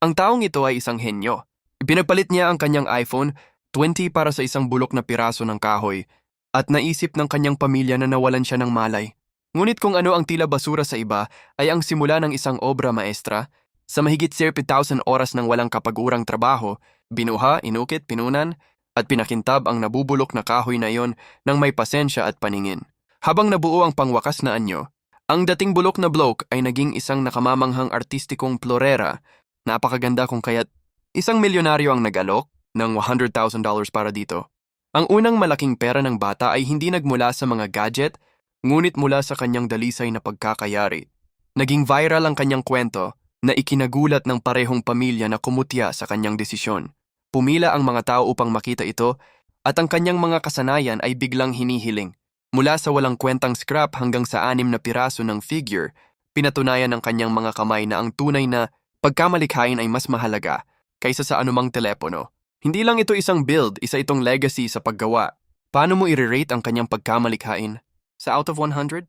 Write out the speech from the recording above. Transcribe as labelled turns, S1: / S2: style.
S1: Ang taong ito ay isang henyo. Pinagpalit niya ang kanyang iPhone 20 para sa isang bulok na piraso ng kahoy at naisip ng kanyang pamilya na nawalan siya ng malay. Ngunit kung ano ang tila basura sa iba ay ang simula ng isang obra maestra, sa mahigit 30,000 oras ng walang kapag-urang trabaho, binuha, inukit, pinunan, at pinakintab ang nabubulok na kahoy na iyon ng may pasensya at paningin. Habang nabuo ang pangwakas na anyo, ang dating bulok na bloke ay naging isang nakamamanghang artistikong florera. Napakaganda kung kaya't isang milyonaryo ang nag-alok ng $100,000 para dito. Ang unang malaking pera ng bata ay hindi nagmula sa mga gadget, ngunit mula sa kanyang dalisay na pagkakayari. Naging viral ang kanyang kwento na ikinagulat ng parehong pamilya na kumutya sa kanyang desisyon. Pumila ang mga tao upang makita ito at ang kanyang mga kasanayan ay biglang hinihiling. Mula sa walang kwentang scrap hanggang sa 6 na piraso ng figure, pinatunayan ng kanyang mga kamay na ang tunay na pagkamalikhain ay mas mahalaga kaysa sa anumang telepono. Hindi lang ito isang build, isa itong legacy sa paggawa. Paano mo i-rate ang kanyang pagkamalikhain? Sa out of 100?